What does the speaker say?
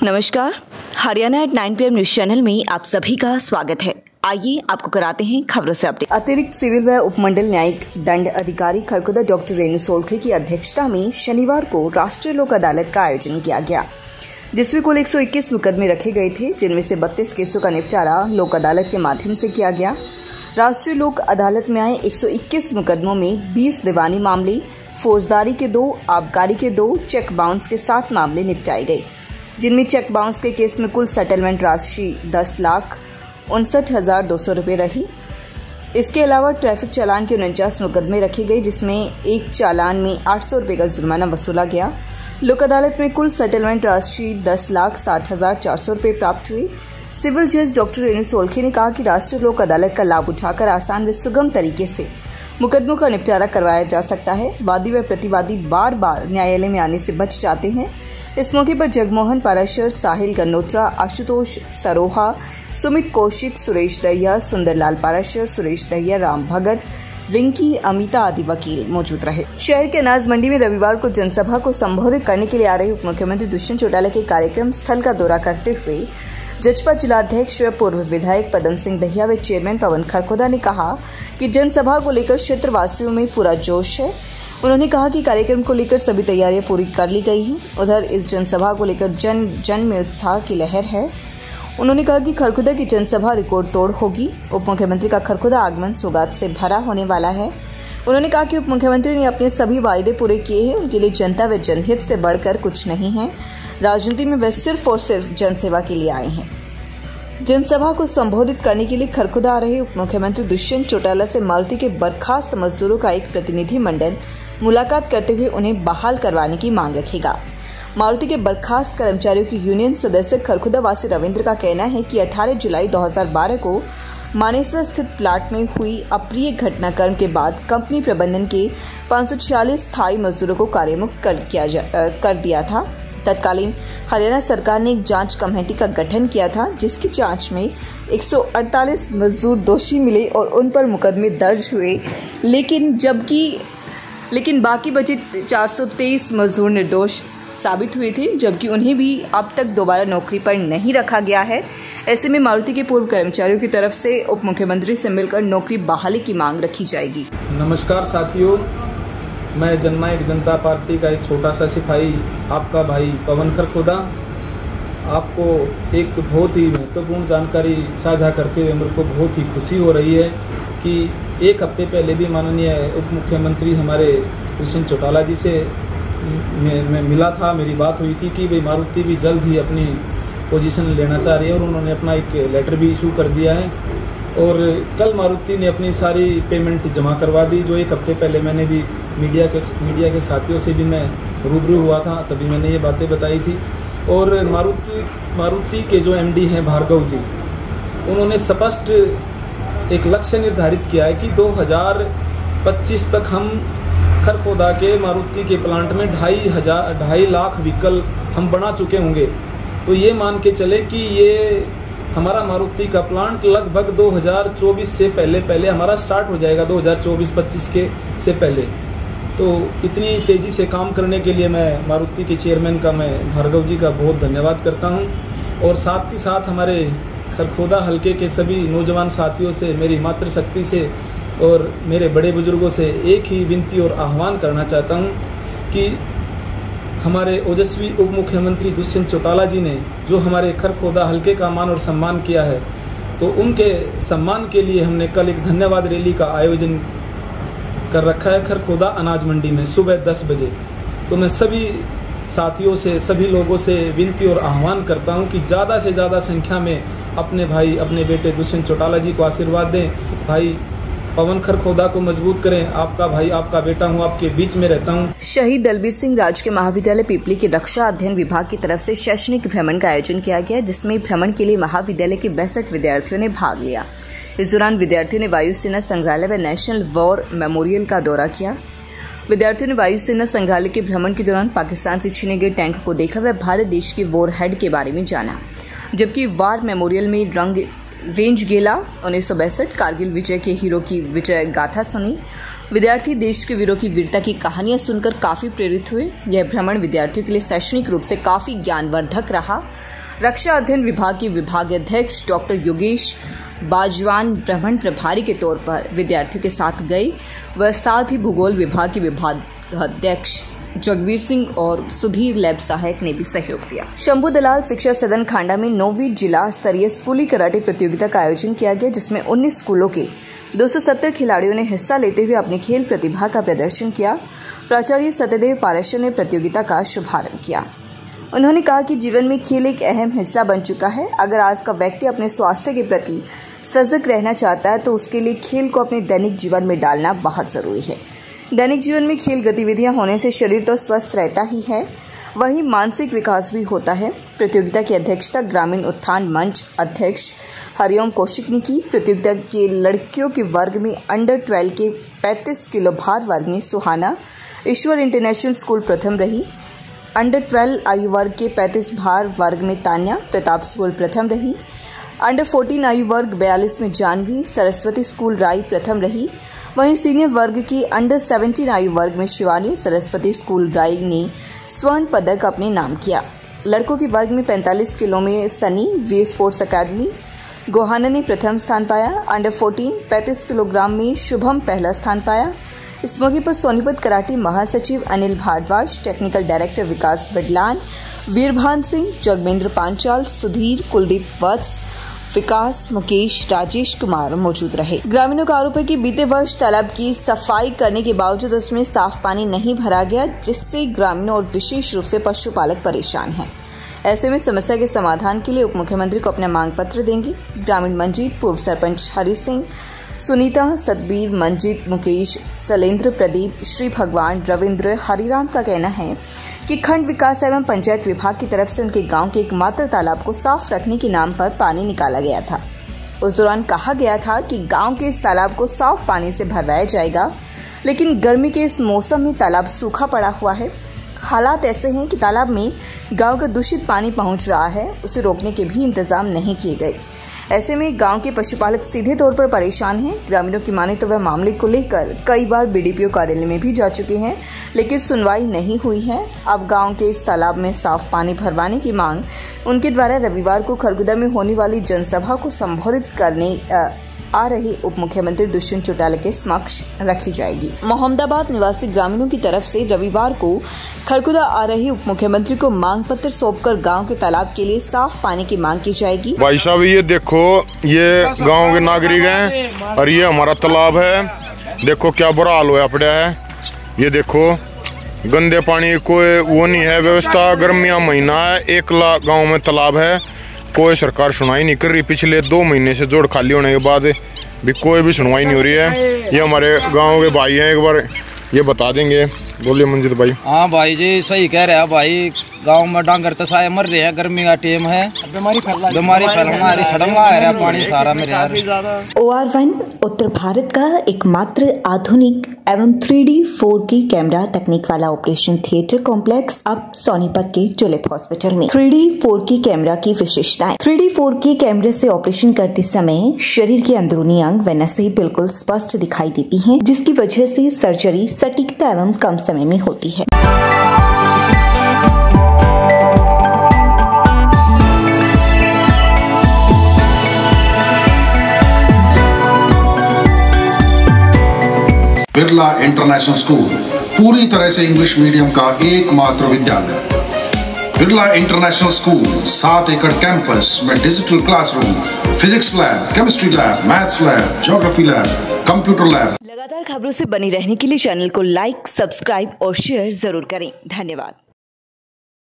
नमस्कार, Haryana at 9 PM news channel में आप सभी का स्वागत है। आइए आपको कराते हैं खबरों से अपडेट। अतिरिक्त सिविल व उपमंडल न्यायिक दंड अधिकारी खरखोदा डॉक्टर रेणु सोलखे की अध्यक्षता में शनिवार को राष्ट्रीय लोक अदालत का आयोजन किया गया, जिसमें कुल 121 मुकदमे रखे गए थे, जिनमें से 32 केसों का निपटारा लोक अदालत के माध्यम से किया गया। राष्ट्रीय लोक अदालत में आए 121 मुकदमों में 20 दीवानी मामले, फौजदारी के 2, आबकारी के 2, चेक बाउंस के 7 मामले निपटाए गए, जिनमें चेक बाउंस के केस में कुल सेटलमेंट राशि 10,59,200 रुपये रही। इसके अलावा ट्रैफिक चालान के 49 मुकदमे रखे गए, जिसमें एक चालान में 800 रुपये का जुर्माना वसूला गया। लोक अदालत में कुल सेटलमेंट राशि 10,60,400 रुपये प्राप्त हुई। सिविल जज डॉक्टर रेणु सोलखे ने कहा कि राष्ट्रीय लोक अदालत का लाभ उठाकर आसान व सुगम तरीके से मुकदमों का निपटारा करवाया जा सकता है। वादी व प्रतिवादी बार बार न्यायालय में आने से बच जाते हैं। इस मौके पर जगमोहन पाराशर, साहिल गन्नोत्रा, आशुतोष सरोहा, सुमित कौशिक, सुरेश दहिया, सुंदरलाल पाराशर, सुरेश दहिया, राम भगत, रिंकी, अमिता आदि वकील मौजूद रहे। शहर के अनाज मंडी में रविवार को जनसभा को संबोधित करने के लिए आ रहे उप मुख्यमंत्री दुष्यंत चौटाला के कार्यक्रम स्थल का दौरा करते हुए जजपा जिलाध्यक्ष व पूर्व विधायक पदम सिंह दहिया व चेयरमैन पवन खरखोदा ने कहा कि जनसभा को लेकर क्षेत्रवासियों में पूरा जोश है। उन्होंने कहा कि कार्यक्रम को लेकर सभी तैयारियां पूरी कर ली गई हैं। उधर इस जनसभा को लेकर जन में उत्साह की लहर है। उन्होंने कहा कि खरखोदा की जनसभा रिकॉर्ड तोड़ होगी। उप मुख्यमंत्री का खरखोदा आगमन सौगात से भरा होने वाला है। उन्होंने कहा कि उप मुख्यमंत्री ने अपने सभी वायदे पूरे किए हैं। उनके लिए जनता व जनहित से बढ़कर कुछ नहीं है। राजनीति में वे सिर्फ और सिर्फ जनसेवा के लिए आए हैं। जनसभा को संबोधित करने के लिए खरखोदा आ रहे उप मुख्यमंत्री दुष्यंत चौटाला से मारुति के बर्खास्त मजदूरों का एक प्रतिनिधि मंडल मुलाकात करते हुए उन्हें बहाल करवाने की मांग रखेगा। मारुति के बर्खास्त कर्मचारियों की यूनियन सदस्य खरखोदा वासी रविंद्र का कहना है कि 18 जुलाई 2012 को मानेसर स्थित प्लांट में हुई अप्रिय घटनाक्रम के बाद कंपनी प्रबंधन के 546 स्थायी मजदूरों को कार्यमुक्त कर दिया था। तत्कालीन हरियाणा सरकार ने एक जांच कमेटी का गठन किया था, जिसकी जांच में 148 मजदूर दोषी मिले और उन पर मुकदमे दर्ज हुए, लेकिन बाकी बचे 423 मजदूर निर्दोष साबित हुए थे, जबकि उन्हें भी अब तक दोबारा नौकरी पर नहीं रखा गया है। ऐसे में मारुति के पूर्व कर्मचारियों की तरफ से उप मुख्यमंत्री से मिलकर नौकरी बहाली की मांग रखी जाएगी। नमस्कार साथियों, मैं जननायक जनता पार्टी का एक छोटा सा सिपाही, आपका भाई पवन खरखोदा, आपको एक बहुत ही महत्वपूर्ण जानकारी साझा करते हुए मेरे को बहुत ही खुशी हो रही है कि एक हफ्ते पहले भी माननीय उप मुख्यमंत्री हमारे दुष्यंत चौटाला जी से मैं मिला था। मेरी बात हुई थी कि भाई मारुति भी जल्द ही अपनी पोजीशन लेना चाह रही है और उन्होंने अपना एक लेटर भी इशू कर दिया है। और कल मारुति ने अपनी सारी पेमेंट जमा करवा दी, जो एक हफ्ते पहले मैंने भी मीडिया के साथियों से भी मैं रूबरू हुआ था, तभी मैंने ये बातें बताई थी। और मारुति के जो MD हैं भार्गव जी, उन्होंने स्पष्ट एक लक्ष्य निर्धारित किया है कि 2025 तक हम खरखोदा के मारुति के प्लांट में 2.5 लाख व्हीकल हम बना चुके होंगे। तो ये मान के चले कि ये हमारा मारुति का प्लांट लगभग 2024 से पहले हमारा स्टार्ट हो जाएगा, 2024-25 के से पहले। तो इतनी तेज़ी से काम करने के लिए मैं मारुति के चेयरमैन का, मैं भार्गव जी का बहुत धन्यवाद करता हूं। और साथ ही साथ हमारे खरखोदा हलके के सभी नौजवान साथियों से, मेरी मातृशक्ति से और मेरे बड़े बुजुर्गों से एक ही विनती और आह्वान करना चाहता हूं कि हमारे ओजस्वी उप मुख्यमंत्री दुष्यंत चौटाला जी ने जो हमारे खरखोदा हलके का मान और सम्मान किया है, तो उनके सम्मान के लिए हमने कल एक धन्यवाद रैली का आयोजन कर रखा है खरखोदा अनाज मंडी में सुबह 10 बजे। तो मैं सभी साथियों से, सभी लोगों से विनती और आह्वान करता हूं कि ज़्यादा से ज़्यादा संख्या में अपने भाई, अपने बेटे दुष्यंत चौटाला जी को आशीर्वाद दें। भाई पवन खरखोदा को मजबूत करें। आपका भाई, आपका बेटा हूं, आपके बीच में रहता हूं। शहीद दलबीर सिंह राजकीय महाविद्यालय पीपली के रक्षा अध्ययन विभाग की तरफ से शैक्षणिक भ्रमण का आयोजन किया गया, जिसमें भ्रमण के लिए महाविद्यालय के 62 विद्यार्थियों ने भाग लिया। इस दौरान विद्यार्थियों ने वायुसेना संग्रहालय व नेशनल वॉर मेमोरियल का दौरा किया। विद्यार्थियों ने वायुसेना संग्रहालय के भ्रमण के दौरान पाकिस्तान से छीने गए टैंक को देखा व भारत देश के वॉर हेड के बारे में जाना, जबकि वार मेमोरियल में रेंज गेला 1962 कारगिल विजय के हीरो की विजय गाथा सुनी। विद्यार्थी देश के वीरों की वीरता की कहानियां सुनकर काफ़ी प्रेरित हुए। यह भ्रमण विद्यार्थियों के लिए शैक्षणिक रूप से काफ़ी ज्ञानवर्धक रहा। रक्षा अध्ययन विभाग के विभागाध्यक्ष डॉक्टर योगेश बाजवान भ्रमण प्रभारी के तौर पर विद्यार्थियों के साथ गए व साथ ही भूगोल विभाग के विभागाध्यक्ष जगवीर सिंह और सुधीर लैब सहायक ने भी सहयोग दिया। शंभू दलाल शिक्षा सदन खांडा में 9वीं जिला स्तरीय स्कूली कराटे प्रतियोगिता का आयोजन किया गया, जिसमें 19 स्कूलों के 270 खिलाड़ियों ने हिस्सा लेते हुए अपनी खेल प्रतिभा का प्रदर्शन किया। प्राचार्य सत्यदेव पाराशर ने प्रतियोगिता का शुभारंभ किया। उन्होंने कहा कि जीवन में खेल एक अहम हिस्सा बन चुका है। अगर आज का व्यक्ति अपने स्वास्थ्य के प्रति सजग रहना चाहता है तो उसके लिए खेल को अपने दैनिक जीवन में डालना बहुत ज़रूरी है। दैनिक जीवन में खेल गतिविधियां होने से शरीर तो स्वस्थ रहता ही है, वहीं मानसिक विकास भी होता है। प्रतियोगिता की अध्यक्षता ग्रामीण उत्थान मंच अध्यक्ष हरिओम कौशिक ने की। प्रतियोगिता के लड़कियों के वर्ग में अंडर 12 के 35 किलो भार वर्ग में सुहाना ईश्वर इंटरनेशनल स्कूल प्रथम रही। अंडर 12 आयु वर्ग के 35 भार वर्ग में तान्या प्रताप स्कूल प्रथम रही। अंडर 14 आयु वर्ग 42 में जानवी सरस्वती स्कूल राई प्रथम रही। वहीं सीनियर वर्ग की अंडर 17 आयु वर्ग में शिवानी सरस्वती स्कूल राई ने स्वर्ण पदक अपने नाम किया। लड़कों के वर्ग में 45 किलो में सनी वीर स्पोर्ट्स अकादमी गोहाना ने प्रथम स्थान पाया। अंडर 14 35 किलोग्राम में शुभम पहला स्थान पाया। इस मौके पर सोनीपत कराटे महासचिव अनिल भारद्वाज, टेक्निकल डायरेक्टर विकास बडलान, वीरभान सिंह, जगमेंद्र पांचाल, सुधीर, कुलदीप वत्स, विकास, मुकेश, राजेश कुमार मौजूद रहे। ग्रामीणों का आरोप है कि बीते वर्ष तालाब की सफाई करने के बावजूद उसमें साफ पानी नहीं भरा गया, जिससे ग्रामीणों और विशेष रूप से पशुपालक परेशान हैं। ऐसे में समस्या के समाधान के लिए उप मुख्यमंत्री को अपना मांग पत्र देंगे। ग्रामीण मंजीत, पूर्व सरपंच हरि सिंह, सुनीता, सतबीर, मंजीत, मुकेश, शैलेंद्र, प्रदीप, श्री भगवान, रविंद्र, हरिराम का कहना है कि खंड विकास एवं पंचायत विभाग की तरफ से उनके गांव के एकमात्र तालाब को साफ रखने के नाम पर पानी निकाला गया था। उस दौरान कहा गया था कि गांव के इस तालाब को साफ पानी से भरवाया जाएगा, लेकिन गर्मी के इस मौसम में तालाब सूखा पड़ा हुआ है। हालात ऐसे हैं कि तालाब में गांव का दूषित पानी पहुंच रहा है, उसे रोकने के भी इंतजाम नहीं किए गए। ऐसे में गांव के पशुपालक सीधे तौर पर परेशान हैं। ग्रामीणों की माने तो वह मामले को लेकर कई बार बीडीपीओ कार्यालय में भी जा चुके हैं, लेकिन सुनवाई नहीं हुई है। अब गांव के इस तालाब में साफ पानी भरवाने की मांग उनके द्वारा रविवार को खरगोदा में होने वाली जनसभा को संबोधित करने आ रहे उप मुख्यमंत्री दुष्यंत चौटाला के समक्ष रखी जाएगी। मोहम्मदाबाद निवासी ग्रामीणों की तरफ से रविवार को खरगोदा आ रहे उप मुख्यमंत्री को मांग पत्र सौंपकर गांव के तालाब के लिए साफ पानी की मांग की जाएगी। भाई साहब, ये देखो, ये गांव के नागरिक हैं और ये हमारा तालाब है। देखो क्या बुरा हाल हुआ पड़ा है। ये देखो, गंदे पानी कोई वो नहीं है व्यवस्था। गर्मियां महीना है, 1 लाख गाँव में तालाब है, कोई सरकार सुनवाई नहीं कर रही। पिछले 2 महीने से जोड़ खाली होने के बाद भी कोई भी सुनवाई नहीं हो रही है। ये हमारे गांव के भाई हैं, एक बार ये बता देंगे। बोलिए मंजित भाई। हाँ भाई जी, सही कह रहे हैं भाई। गांव में डांगर तसाए मर रहे हैं, गर्मी का टाइम है, बीमारी फैलना सड़ंगा है पानी सारा मेरे यार। OR1 उत्तर भारत का एकमात्र आधुनिक एवं 3D 4K कैमरा तकनीक वाला ऑपरेशन थिएटर कॉम्प्लेक्स अब सोनीपत के टुलिप हॉस्पिटल में। 3D 4K कैमरा की विशेषताएं। 3D 4K कैमरे से ऑपरेशन करते समय शरीर के अंदरूनी अंग व नसें बिल्कुल स्पष्ट दिखाई देती हैं, जिसकी वजह से सर्जरी सटीकता एवं कम समय में होती है। बिरला इंटरनेशनल स्कूल पूरी तरह से इंग्लिश मीडियम का एकमात्र विद्यालय। बिरला इंटरनेशनल स्कूल 7 एकड़ कैंपस में digital classroom, physics lab, chemistry lab, maths lab, geography lab, computer lab. लगातार खबरों से बनी रहने के लिए चैनल को लाइक, सब्सक्राइब और शेयर जरूर करें। धन्यवाद।